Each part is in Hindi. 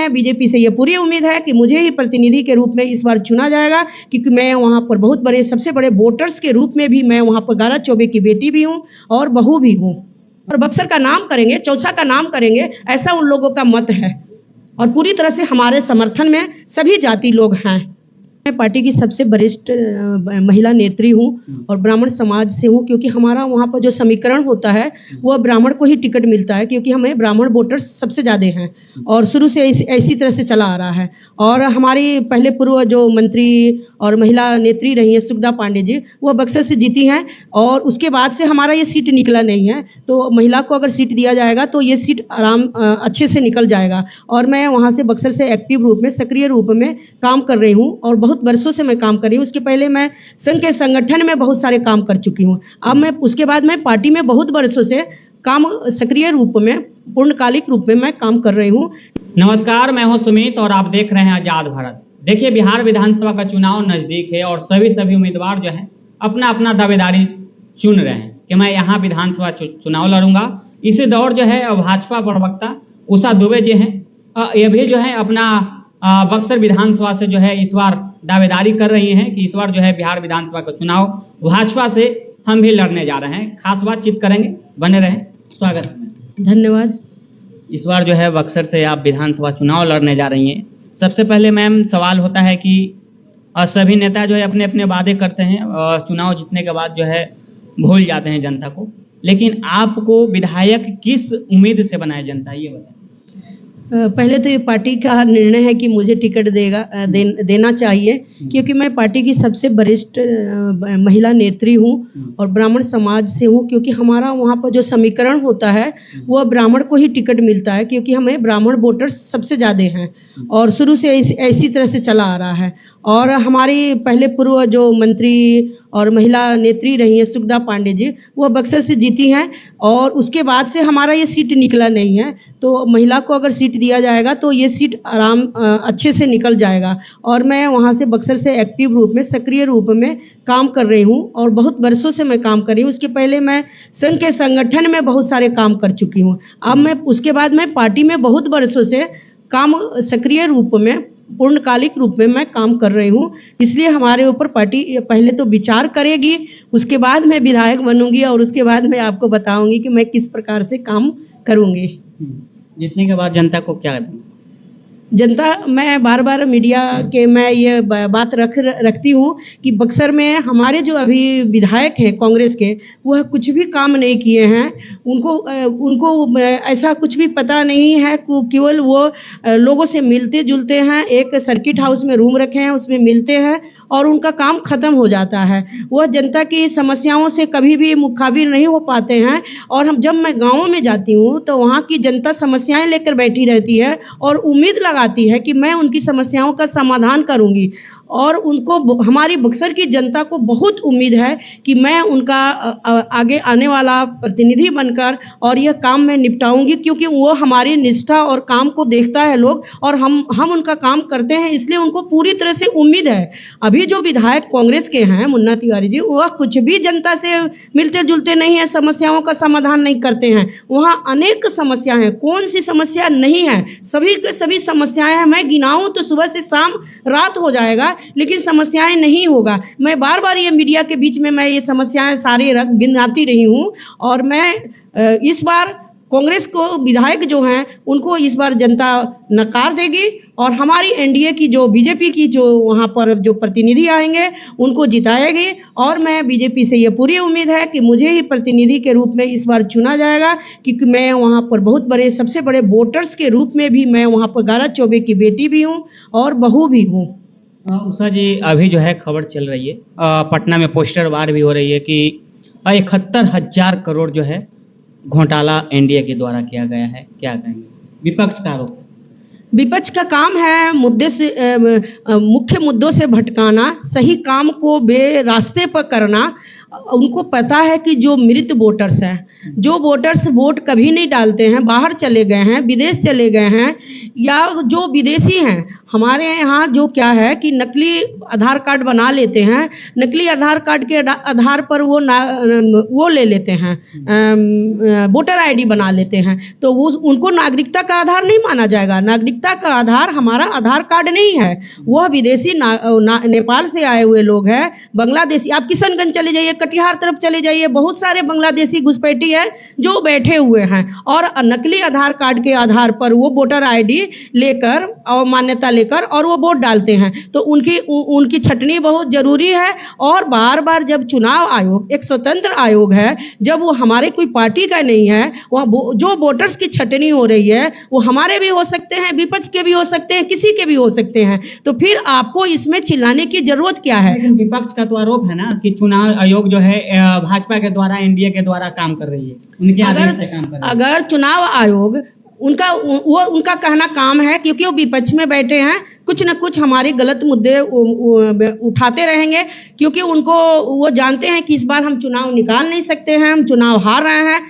मैं बीजेपी से ये पूरी उम्मीद है कि मुझे ही प्रतिनिधि के रूप में इस बार चुना जाएगा, क्योंकि मैं वहाँ पर बहुत बड़े सबसे बड़े वोटर्स के रूप में भी मैं वहाँ पर गारा चौबे की बेटी भी हूँ और बहू भी हूँ। और बक्सर का नाम करेंगे, चौसा का नाम करेंगे, ऐसा उन लोगों का मत है और पूरी तरह से हमारे समर्थन में सभी जाति लोग हैं। मैं पार्टी की सबसे वरिष्ठ महिला नेत्री हूँ और ब्राह्मण समाज से हूँ, क्योंकि हमारा वहाँ पर जो समीकरण होता है वह ब्राह्मण को ही टिकट मिलता है, क्योंकि हमें ब्राह्मण वोटर्स सबसे ज़्यादा हैं और शुरू से ऐसी तरह से चला आ रहा है। और हमारी पहले पूर्व जो मंत्री और महिला नेत्री रही है सुखदा पांडे जी, वह बक्सर से जीती हैं और उसके बाद से हमारा ये सीट निकला नहीं है। तो महिला को अगर सीट दिया जाएगा तो ये सीट अच्छे से निकल जाएगा और मैं वहाँ से बक्सर से एक्टिव रूप में, सक्रिय रूप में काम कर रही हूँ और बहुत वर्षों से मैं काम कर रही हूँ। उसके पहले मैं संघ के संगठन में बहुत सारे काम कर चुकी हूँ। अब मैं उसके बाद मैं पार्टी में बहुत वर्षों से काम सक्रिय रूप में, पूर्णकालिक रूप में मैं काम कर रही हूँ। नमस्कार, मैं हूँ सुमित और आप देख रहे हैं आजाद भारत। देखिए, बिहार विधानसभा का चुनाव नजदीक है और सभी उम्मीदवार जो हैं अपना अपना दावेदारी चुन रहे हैं कि मैं यहाँ विधानसभा चुनाव लड़ूंगा। इसी दौर जो है भाजपा प्रवक्ता उषा दुबे जी हैं, ये भी जो है अपना बक्सर विधानसभा से जो है इस बार दावेदारी कर रही हैं कि इस बार जो है बिहार विधानसभा का चुनाव भाजपा से हम भी लड़ने जा रहे हैं। खास बातचीत करेंगे, बने रहें। स्वागत है। धन्यवाद। इस बार जो है बक्सर से आप विधानसभा चुनाव लड़ने जा रही हैं। सबसे पहले मैम सवाल होता है कि सभी नेता जो है अपने अपने वादे करते हैं और चुनाव जीतने के बाद जो है भूल जाते हैं जनता को, लेकिन आपको विधायक किस उम्मीद से बनाए जनता, ये बताएं। पहले तो ये पार्टी का निर्णय है कि मुझे टिकट देना चाहिए, क्योंकि मैं पार्टी की सबसे वरिष्ठ महिला नेत्री हूँ और ब्राह्मण समाज से हूँ, क्योंकि हमारा वहाँ पर जो समीकरण होता है वह ब्राह्मण को ही टिकट मिलता है, क्योंकि हमें ब्राह्मण वोटर्स सबसे ज़्यादा हैं और शुरू से ऐसी तरह से चला आ रहा है। और हमारी पहले पूर्व जो मंत्री और महिला नेत्री रही है सुखदा पांडे जी, वह बक्सर से जीती हैं और उसके बाद से हमारा ये सीट निकला नहीं है। तो महिला को अगर सीट दिया जाएगा तो ये सीट अच्छे से निकल जाएगा और मैं वहाँ से बक्सर से एक्टिव रूप में, सक्रिय रूप में काम कर रही हूँ और बहुत वर्षों से मैं काम कर रही हूँ। उसके पहले मैं संघ के संगठन में बहुत सारे काम कर चुकी हूँ। अब मैं उसके बाद मैं पार्टी में बहुत वर्षों से काम सक्रिय रूप में, पूर्णकालिक रूप में मैं काम कर रही हूँ। इसलिए हमारे ऊपर पार्टी पहले तो विचार करेगी, उसके बाद मैं विधायक बनूंगी और उसके बाद मैं आपको बताऊंगी कि मैं किस प्रकार से काम करूंगी। जीतने के बाद जनता को क्या दें? जनता, मैं बार बार मीडिया के मैं ये बात रखती हूँ कि बक्सर में हमारे जो अभी विधायक हैं कांग्रेस के, वह कुछ भी काम नहीं किए हैं। उनको ऐसा कुछ भी पता नहीं है, केवल वो लोगों से मिलते जुलते हैं, एक सर्किट हाउस में रूम रखे हैं उसमें मिलते हैं और उनका काम खत्म हो जाता है। वह जनता की समस्याओं से कभी भी मुखाबिर नहीं हो पाते हैं। और जब मैं गाँवों में जाती हूँ तो वहाँ की जनता समस्याएं लेकर बैठी रहती है और उम्मीद लगाती है कि मैं उनकी समस्याओं का समाधान करूँगी और उनको, हमारी बक्सर की जनता को बहुत उम्मीद है कि मैं उनका आगे आने वाला प्रतिनिधि बनकर और यह काम मैं निपटाऊंगी, क्योंकि वो हमारी निष्ठा और काम को देखता है लोग और हम उनका काम करते हैं, इसलिए उनको पूरी तरह से उम्मीद है। अभी जो विधायक कांग्रेस के हैं मुन्ना तिवारी जी, वह कुछ भी जनता से मिलते जुलते नहीं है, समस्याओं का समाधान नहीं करते हैं। वहाँ अनेक समस्या हैं, कौन सी समस्या नहीं है, सभी समस्याएं हैं। मैं गिनाऊं तो सुबह से शाम रात हो जाएगा, लेकिन समस्याएं नहीं होगा। मैं बार बार ये मीडिया के बीच में मैं ये समस्याएं सारी गिनाती रही हूँ और मैं इस बार कांग्रेस को विधायक जो हैं उनको इस बार जनता नकार देगी और हमारी एनडीए की जो बीजेपी की जो वहाँ पर जो प्रतिनिधि आएंगे उनको जिताएगी और मैं बीजेपी से ये पूरी उम्मीद है कि मुझे ही प्रतिनिधि के रूप में इस बार चुना जाएगा, क्योंकि मैं वहाँ पर बहुत बड़े सबसे बड़े वोटर्स के रूप में भी मैं वहाँ पर गारा चौबे की बेटी भी हूँ और बहू भी हूँ। उषा जी, अभी जो है खबर चल रही है, पटना में पोस्टर वार भी हो रही है कि 71,000 करोड़ जो है घोटाला एनडीए के द्वारा किया गया है, क्या कहेंगे? विपक्ष का आरोप। विपक्ष का काम है मुख्य मुद्दों से भटकाना, सही काम को बेरास्ते पर करना। उनको पता है कि जो मृत वोटर्स हैं, जो वोटर्स वोट कभी नहीं डालते हैं, बाहर चले गए हैं, विदेश चले गए हैं, या जो विदेशी हैं, हमारे यहाँ जो क्या है कि नकली आधार कार्ड बना लेते हैं, नकली आधार कार्ड के आधार पर वो ले लेते हैं, वोटर आईडी बना लेते हैं, तो वो उनको नागरिकता का आधार नहीं माना जाएगा। नागरिकता का आधार हमारा आधार कार्ड नहीं है, वह विदेशी नेपाल से आए हुए लोग हैं, बांग्लादेशी। आप किशनगंज चले जाइए, कटिहार तरफ चले जाइए, बहुत सारे बांग्लादेशी घुसपैठी है जो बैठे हुए हैं और नकली आधार कार्ड के आधार पर वो वोटर आईडी लेकर और मान्यता लेकर और वो वोट डालते हैं। तो उनकी छटनी बहुत जरूरी है। और बार बार जब चुनाव आयोग एक स्वतंत्र आयोग है, जब वो हमारे कोई पार्टी का नहीं है, वह जो वोटर्स की छटनी हो रही है वो हमारे भी हो सकते हैं, विपक्ष के भी हो सकते हैं, किसी के भी हो सकते हैं, तो फिर आपको इसमें चिल्लाने की जरूरत क्या है? लेकिन विपक्ष का तो आरोप है ना कि चुनाव आयोग जो है भाजपा के द्वारा, एनडीए के द्वारा काम कर रही है, उनके आदेश से काम कर रही है। अगर चुनाव आयोग उनका कहना काम है, क्योंकि वो विपक्ष में बैठे हैं, कुछ न कुछ हमारे गलत मुद्दे उठाते रहेंगे, क्योंकि वो जानते हैं कि इस बार हम चुनाव निकाल नहीं सकते हैं, हम चुनाव हार रहे हैं,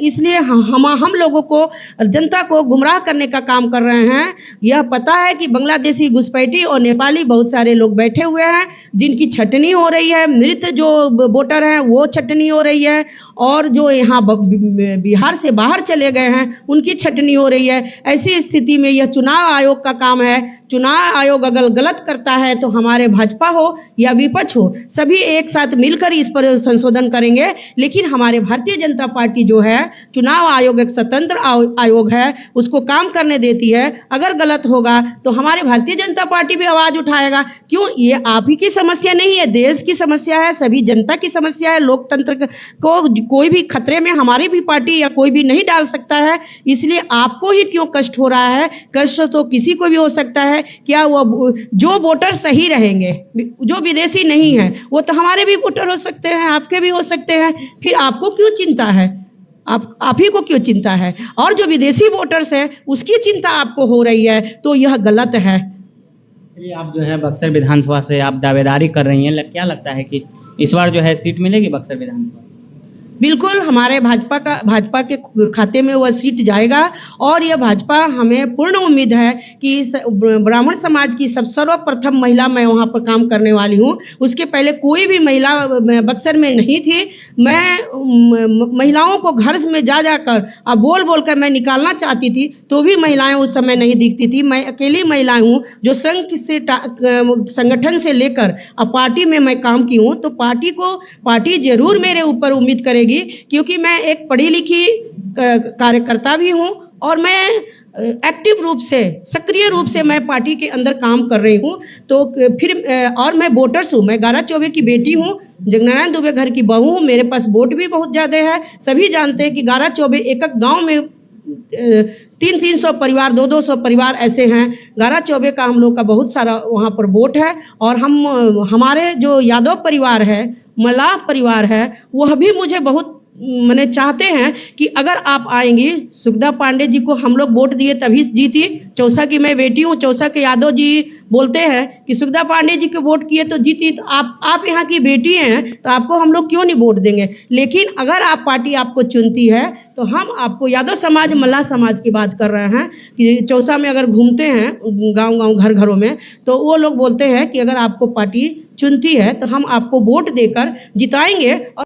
इसलिए हम लोगों को, जनता को गुमराह करने का काम कर रहे हैं। यह पता है कि बांग्लादेशी घुसपैठी और नेपाली बहुत सारे लोग बैठे हुए हैं जिनकी छटनी हो रही है, मृत जो वोटर हैं वो छटनी हो रही है, और जो यहाँ बिहार से बाहर चले गए हैं उनकी छटनी हो रही है। ऐसी स्थिति में यह चुनाव आयोग का काम है। चुनाव आयोग अगर गलत करता है तो हमारे भाजपा हो या विपक्ष हो, सभी एक साथ मिलकर इस पर संशोधन करेंगे। लेकिन हमारे भारतीय जनता पार्टी जो है, चुनाव आयोग एक स्वतंत्र आयोग है, उसको काम करने देती है। अगर गलत होगा तो हमारे भारतीय जनता पार्टी भी आवाज उठाएगा। क्यों? ये आप ही की समस्या नहीं है, देश की समस्या है, सभी जनता की समस्या है। लोकतंत्र को कोई भी खतरे में हमारी भी पार्टी या कोई भी नहीं डाल सकता है, इसलिए आपको ही क्यों कष्ट हो रहा है? कष्ट तो किसी को भी हो सकता है। क्या वो जो वोटर सही रहेंगे, जो विदेशी नहीं है, वो तो हमारे भी वोटर हो सकते हैं, आपके भी हो सकते हैं, फिर आपको क्यों चिंता है? आप ही को क्यों चिंता है? और जो विदेशी वोटर्स हैं उसकी चिंता आपको हो रही है, तो यह गलत है। चलिए, आप जो है बक्सर विधानसभा से आप दावेदारी कर रही हैं, क्या लगता है कि इस बार जो है सीट मिलेगी बक्सर विधानसभा? बिल्कुल, हमारे भाजपा के खाते में वह सीट जाएगा, और यह भाजपा, हमें पूर्ण उम्मीद है कि ब्राह्मण समाज की सर्वप्रथम महिला मैं वहाँ पर काम करने वाली हूँ। उसके पहले कोई भी महिला बक्सर में नहीं थी। मैं महिलाओं को घर में जाकर और बोल कर मैं निकालना चाहती थी, तो भी महिलाएं उस समय नहीं दिखती थी। मैं अकेली महिला हूँ जो संगठन से लेकर अब पार्टी में मैं काम की हूँ, तो पार्टी जरूर मेरे ऊपर उम्मीद करेगी, क्योंकि मैं एक पढ़ी लिखी कार्यकर्ता भी हूँ, और मैं एक्टिव रूप से, सक्रिय रूप से मैं पार्टी के अंदर काम कर रही हूँ। तो फिर और मैं वोटर्स हूँ, मैं गारा चौबे की बेटी हूँ, जगनारायण दुबे घर की बहू हूँ, मेरे पास वोट भी बहुत ज़्यादा है। सभी जानते हैं कि गारा चौबे एक गांव में 300 परिवार, 200 परिवार ऐसे हैं। गारा चौबे का हम लोग का बहुत सारा वहाँ पर वोट है, और हमारे जो यादव परिवार है, मल्लाह परिवार है, वह भी मुझे बहुत मैंने चाहते हैं कि अगर आप आएंगी, सुखदा पांडे जी को हम लोग वोट दिए तभी जीती। चौसा की मैं बेटी हूँ, चौसा के यादव जी बोलते हैं कि सुखदा पांडे जी को वोट किए तो जीती, तो आप यहाँ की बेटी हैं, तो आपको हम लोग क्यों नहीं वोट देंगे? लेकिन अगर आप पार्टी आपको चुनती है तो हम आपको, यादव समाज, मल्लाह समाज की बात कर रहे हैं कि चौसा में अगर घूमते हैं गाँव घरों में, तो वो लोग बोलते हैं कि अगर आपको पार्टी चुनती है तो हम आपको वोट देकर जिताएंगे।